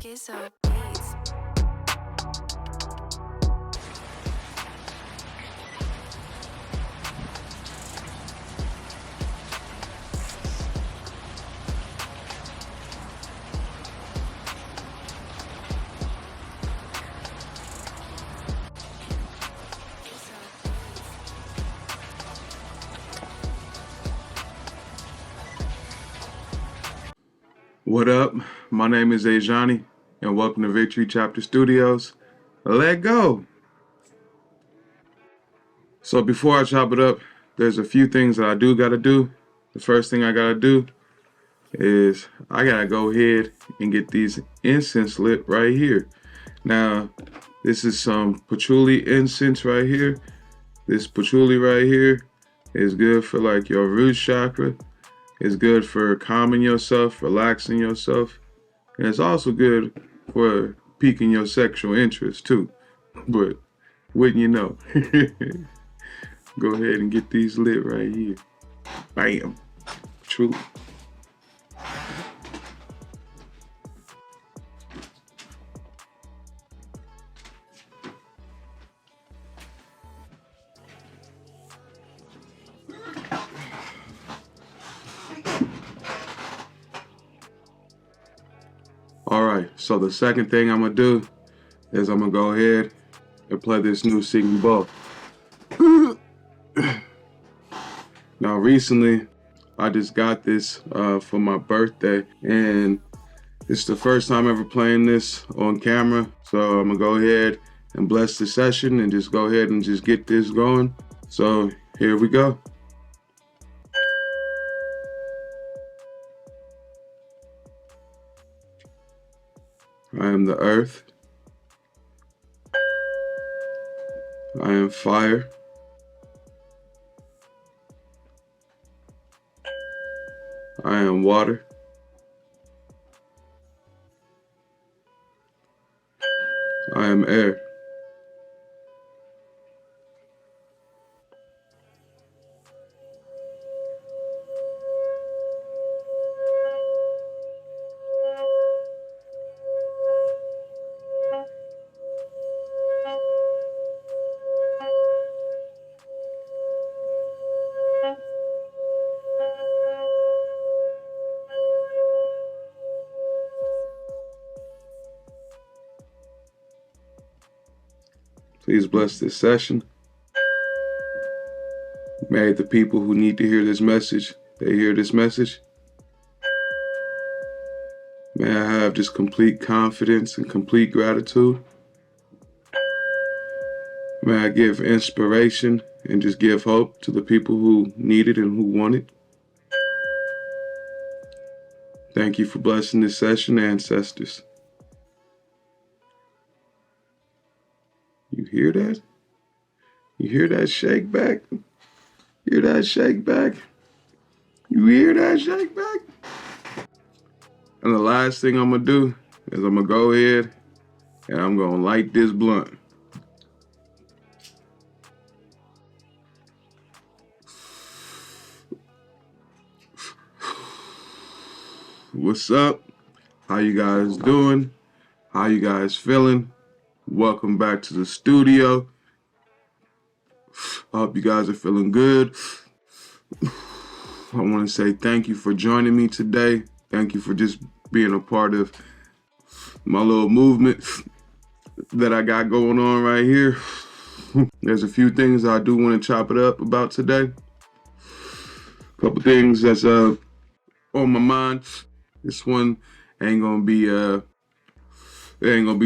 EAZY beats. What up? My name is Ajioni, and welcome to Victory Chapter Studios. Let go! So before I chop it up, there's a few things that I do gotta do. The first thing I gotta do is I gotta go ahead and get these incense lit right here. Now, this is some patchouli incense right here. This patchouli right here is good for like your root chakra. It's good for calming yourself, relaxing yourself. And it's also good for piquing your sexual interest too. But wouldn't you know? Go ahead and get these lit right here. Bam. True. Alright, so the second thing I'm gonna do is I'm gonna go ahead and play this new singing bowl. Now recently I just got this for my birthday, and it's the first time ever playing this on camera. So I'm gonna go ahead and bless the session and just go ahead and just get this going. So here we go. I am the earth. I am fire. I am water. I am air. Please bless this session. May the people who need to hear this message, they hear this message. May I have just complete confidence and complete gratitude. May I give inspiration and just give hope to the people who need it and who want it. Thank you for blessing this session, ancestors. You hear that? You hear that shake back? Hear that shake back? You hear that shake back? And the last thing I'm gonna do is I'm gonna go ahead and I'm gonna light this blunt. What's up? How you guys doing? How you guys feeling? Welcome back to the studio. I hope you guys are feeling good. I want to say thank you for joining me today. Thank you for just being a part of my little movement that I got going on right here. There's a few things I do want to chop it up about today. A couple things that's on my mind. This one ain't gonna be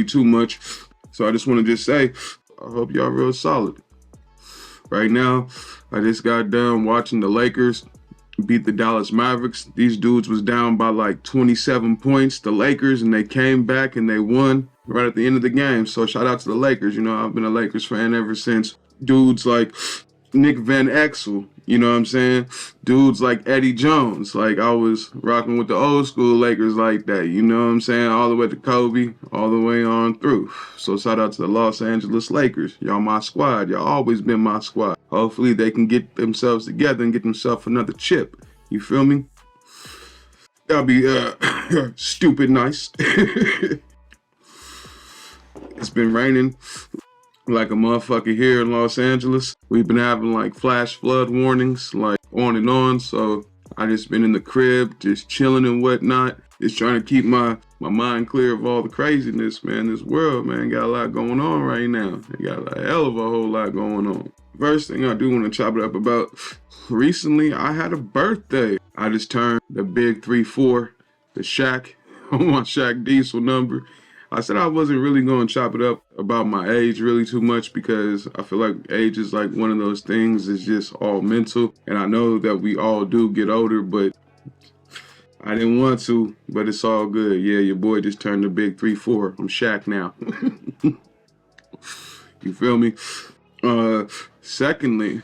too much. So I just want to just say, I hope y'all real solid. Right now, I just got done watching the Lakers beat the Dallas Mavericks. These dudes was down by like 27 points, the Lakers, and they came back and they won right at the end of the game. So shout out to the Lakers. You know, I've been a Lakers fan ever since. Dudes like Nick Van Exel, you know what I'm saying? Dudes like Eddie Jones. Like, I was rocking with the old school Lakers like that, you know what I'm saying? All the way to Kobe, all the way on through. So shout out to the Los Angeles Lakers. Y'all my squad. Y'all always been my squad. Hopefully they can get themselves together and get themselves another chip. You feel me? That'll be stupid nice. It's been raining like a motherfucker here in Los Angeles. We've been having like flash flood warnings, like on and on. So I just been in the crib, just chilling and whatnot. Just trying to keep my mind clear of all the craziness, man. This world, man, got a lot going on right now. They got a hell of a whole lot going on. First thing I do want to chop it up about, recently I had a birthday. I just turned the big 3-4, the Shaq, on my Shaq Diesel number. I said I wasn't really going to chop it up about my age really too much because I feel like age is like one of those things. It's just all mental. And I know that we all do get older, but I didn't want to, but it's all good. Yeah, your boy just turned the big 3-4. I'm Shaq now. You feel me? Secondly,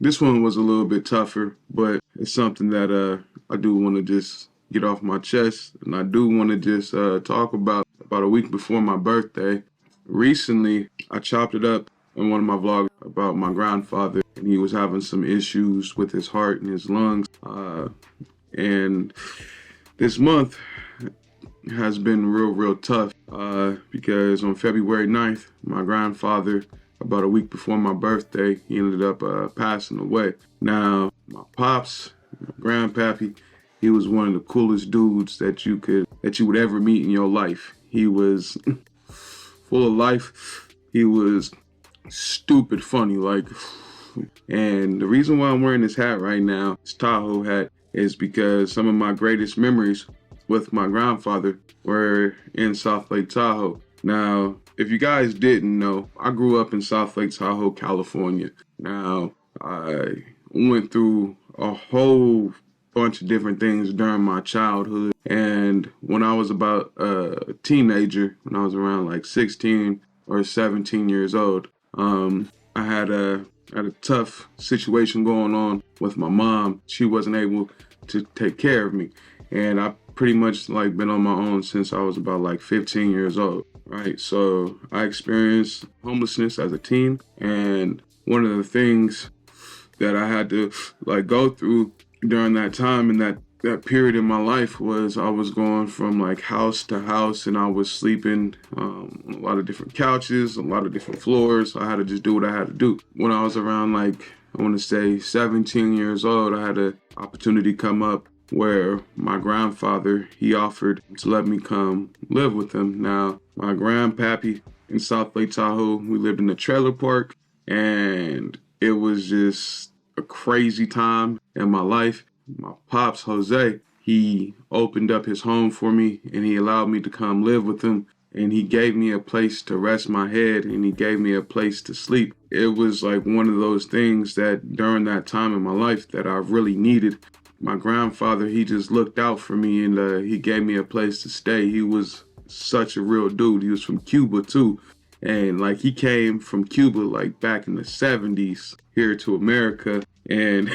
this one was a little bit tougher, but it's something that I do want to just get off my chest, and I do want to just talk about a week before my birthday. Recently, I chopped it up in one of my vlogs about my grandfather, and he was having some issues with his heart and his lungs. And this month has been real tough because on February 9th, my grandfather, about a week before my birthday, he ended up passing away. Now, my pops, my grandpappy, he was one of the coolest dudes that you would ever meet in your life. He was full of life. He was stupid funny, like. And the reason why I'm wearing this hat right now, this Tahoe hat, is because some of my greatest memories with my grandfather were in South Lake Tahoe. Now, if you guys didn't know, I grew up in South Lake Tahoe, California. Now, I went through a whole bunch of different things during my childhood. And when I was about a teenager, when I was around like 16 or 17 years old, I had a tough situation going on with my mom. She wasn't able to take care of me. And I pretty much like been on my own since I was about like 15 years old, right? So I experienced homelessness as a teen. And one of the things that I had to like go through during that time and that period in my life was I was going from like house to house, and I was sleeping on a lot of different couches, a lot of different floors. I had to just do what I had to do. When I was around like, I want to say 17 years old, I had an opportunity come up where my grandfather, he offered to let me come live with him. Now, my grandpappy in South Lake Tahoe, we lived in a trailer park, and it was just a crazy time in my life. My pops, Jose, he opened up his home for me, and he allowed me to come live with him, and he gave me a place to rest my head, and he gave me a place to sleep. It was like one of those things that during that time in my life that I really needed. My grandfather, he just looked out for me, and he gave me a place to stay. He was such a real dude. He was from Cuba too. And like he came from Cuba like back in the 70s here to America. And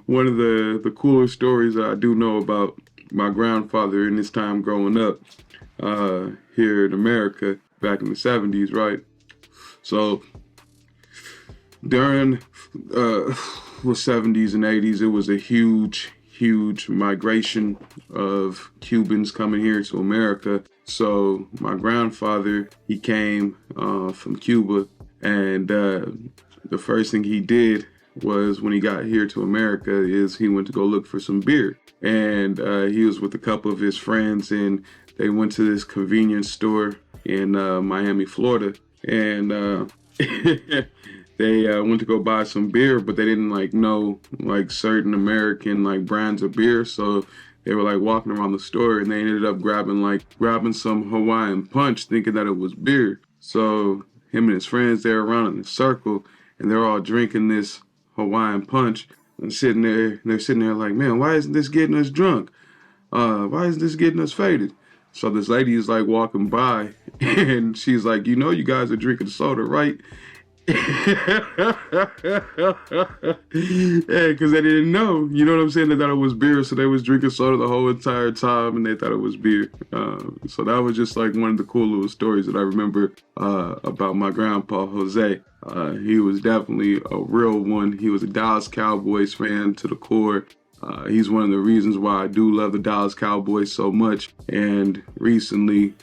one of the cooler stories that I do know about my grandfather in his time growing up here in America back in the 70s, right? So during the 70s and 80s, it was a huge migration of Cubans coming here to America. So my grandfather, he came from Cuba, and the first thing he did was when he got here to America is he went to go look for some beer. And he was with a couple of his friends, and they went to this convenience store in Miami, Florida. And they went to go buy some beer, but they didn't like know like certain American like brands of beer. So they were like walking around the store, and they ended up grabbing some Hawaiian Punch, thinking that it was beer. So him and his friends, they're around in a circle, and they're all drinking this Hawaiian Punch and they're sitting there like, man, why isn't this getting us drunk? Why isn't this getting us faded? So this lady is like walking by, and she's like, you know, you guys are drinking soda, right? Yeah, because they didn't know, you know what I'm saying? They thought it was beer, so they was drinking soda the whole entire time, and they thought it was beer. So that was just like one of the cool little stories that I remember about my grandpa, Jose. He was definitely a real one. He was a Dallas Cowboys fan to the core. He's one of the reasons why I do love the Dallas Cowboys so much. And recently,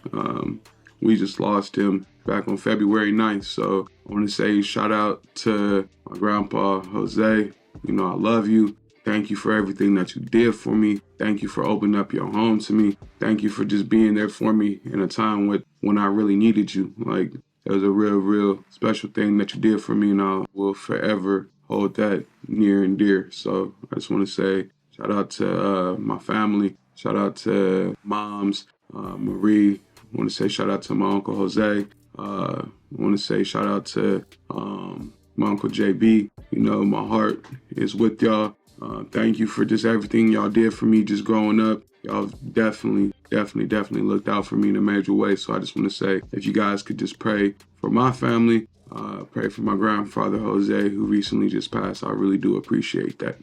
we just lost him back on February 9th. So I want to say shout out to my grandpa, Jose. You know, I love you. Thank you for everything that you did for me. Thank you for opening up your home to me. Thank you for just being there for me in a time when I really needed you. Like, it was a real special thing that you did for me, and I will forever hold that near and dear. So I just want to say shout out to my family. Shout out to moms, Marie. I want to say shout out to my uncle Jose. I want to say shout out to my uncle JB. You know, my heart is with y'all. Thank you for just everything y'all did for me just growing up. Y'all definitely looked out for me in a major way. So I just want to say, if you guys could just pray for my family, pray for my grandfather Jose, who recently just passed. I really do appreciate that.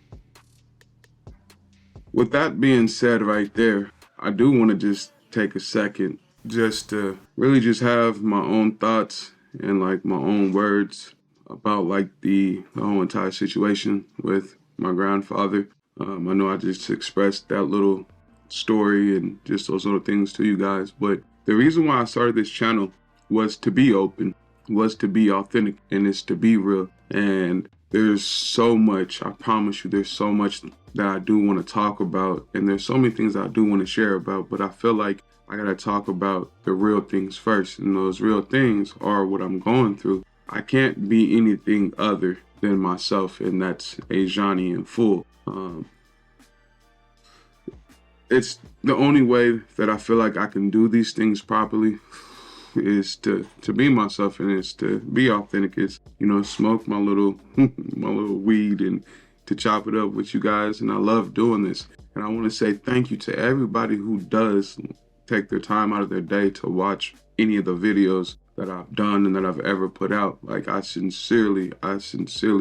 With that being said right there, I do want to just take a second just to really just have my own thoughts and like my own words about like the whole entire situation with my grandfather. I know I just expressed that little story and just those little things to you guys, but the reason why I started this channel was to be open, was to be authentic, and it's to be real. And there's so much, I promise you, there's so much that I do want to talk about, and there's so many things I do want to share about, but I feel like I gotta talk about the real things first, and those real things are what I'm going through. I can't be anything other than myself, and that's Ajioni in full. It's the only way that I feel like I can do these things properly is to be myself, and it's to be authentic. It's, you know, smoke my little my little weed and to chop it up with you guys, and I love doing this. And I want to say thank you to everybody who does take their time out of their day to watch any of the videos that I've done and that I've ever put out. Like, I sincerely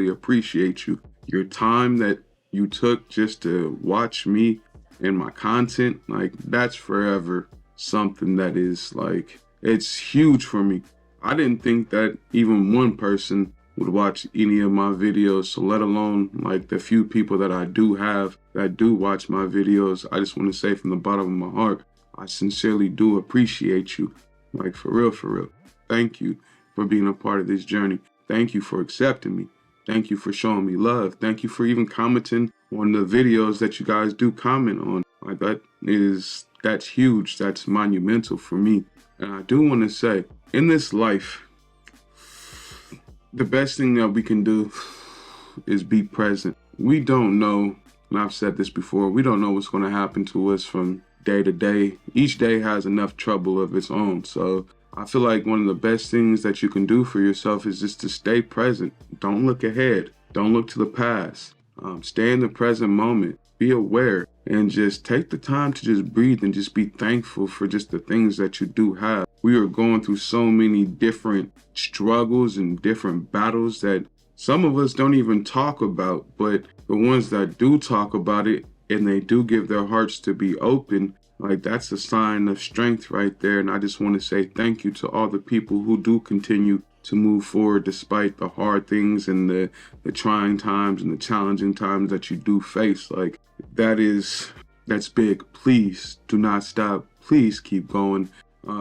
appreciate you. Your time that you took just to watch me and my content, like, that's forever something that is like, it's huge for me. I didn't think that even one person would watch any of my videos, so let alone like the few people that I do have that do watch my videos. I just want to say from the bottom of my heart, I sincerely do appreciate you. Like, for real. Thank you for being a part of this journey. Thank you for accepting me. Thank you for showing me love. Thank you for even commenting on the videos that you guys do comment on. Like, that's huge. That's monumental for me. And I do want to say, in this life, the best thing that we can do is be present. We don't know, and I've said this before, we don't know what's going to happen to us from day to day. Each day has enough trouble of its own. So I feel like one of the best things that you can do for yourself is just to stay present. Don't look ahead. Don't look to the past. Stay in the present moment. Be aware and just take the time to just breathe and just be thankful for just the things that you do have. We are going through so many different struggles and different battles that some of us don't even talk about, but the ones that do talk about it and they do give their hearts to be open, like, that's a sign of strength right there. And I just want to say thank you to all the people who do continue to move forward despite the hard things and the trying times and the challenging times that you do face. Like, that's big. Please do not stop. Please keep going.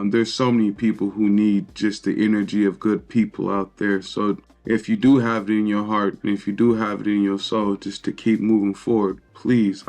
There's so many people who need just the energy of good people out there. So if you do have it in your heart and if you do have it in your soul, just to keep moving forward, please,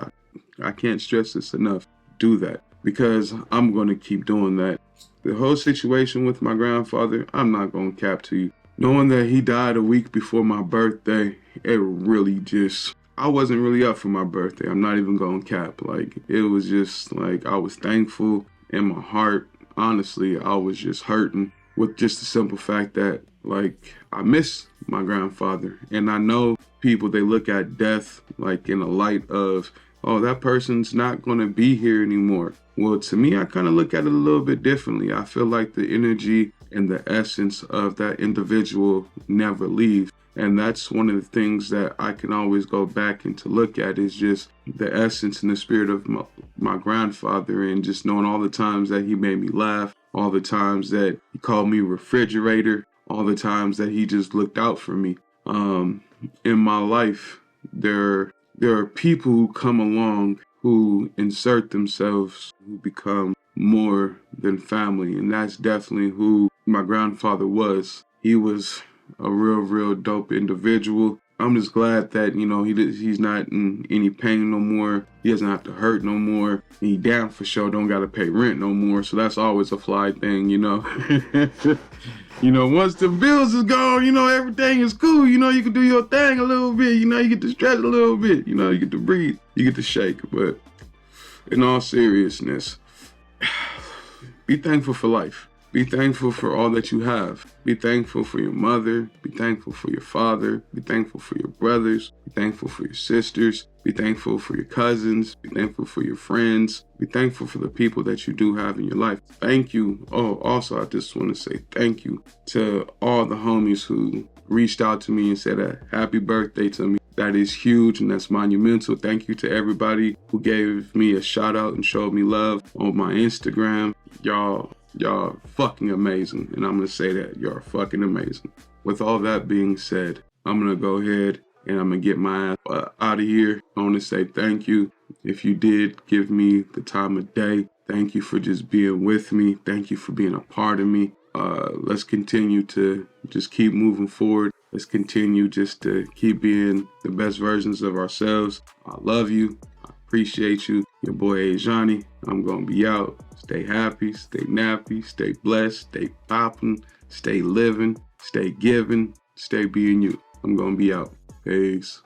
I can't stress this enough. Do that, because I'm going to keep doing that. The whole situation with my grandfather, I'm not going to cap to you. Knowing that he died a week before my birthday, it really just, I wasn't really up for my birthday. I'm not even going to cap. Like, it was just like, I was thankful in my heart. Honestly, I was just hurting with just the simple fact that, like, I miss my grandfather. And I know people, they look at death like in a light of, oh, that person's not going to be here anymore. Well, to me, I kind of look at it a little bit differently. I feel like the energy and the essence of that individual never leaves. And that's one of the things that I can always go back and to look at, is just the essence and the spirit of my grandfather, and just knowing all the times that he made me laugh, all the times that he called me refrigerator, all the times that he just looked out for me. In my life, there there are people who come along who insert themselves, who become more than family. And that's definitely who my grandfather was. He was a real dope individual. I'm just glad that, you know, he's not in any pain no more. He doesn't have to hurt no more. He damn for sure don't got to pay rent no more. So that's always a fly thing, you know. You know, once the bills is gone, you know, everything is cool. You know, you can do your thing a little bit. You know, you get to stretch a little bit. You know, you get to breathe. You get to shake. But in all seriousness, be thankful for life. Be thankful for all that you have. Be thankful for your mother. Be thankful for your father. Be thankful for your brothers. Be thankful for your sisters. Be thankful for your cousins. Be thankful for your friends. Be thankful for the people that you do have in your life. Thank you. Oh, also, I just want to say thank you to all the homies who reached out to me and said a happy birthday to me. That is huge and that's monumental. Thank you to everybody who gave me a shout out and showed me love on my Instagram. Y'all fucking amazing. And I'm going to say that. Y'all fucking amazing. With all that being said, I'm going to go ahead and I'm going to get my ass out of here. I want to say thank you. If you did give me the time of day, thank you for just being with me. Thank you for being a part of me. Let's continue to just keep moving forward. Let's continue just to keep being the best versions of ourselves. I love you. I appreciate you. Your boy Ajioni. I'm going to be out. Stay happy, stay nappy, stay blessed, stay popping, stay living, stay giving, stay being you. I'm going to be out. Peace.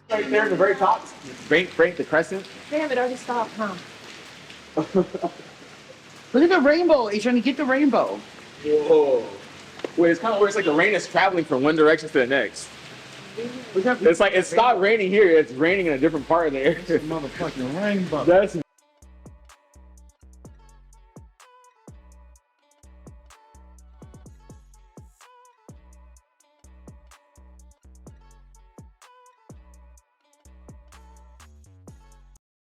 Right there at the very top. Break the crescent. Damn, it already stopped, huh? Look at the rainbow, Ajioni, get the rainbow. Whoa. Wait, it's kind of where it's like the rain is traveling from one direction to the next. It's like it stopped raining here. It's raining in a different part of the air. Motherfucking rainbow. That's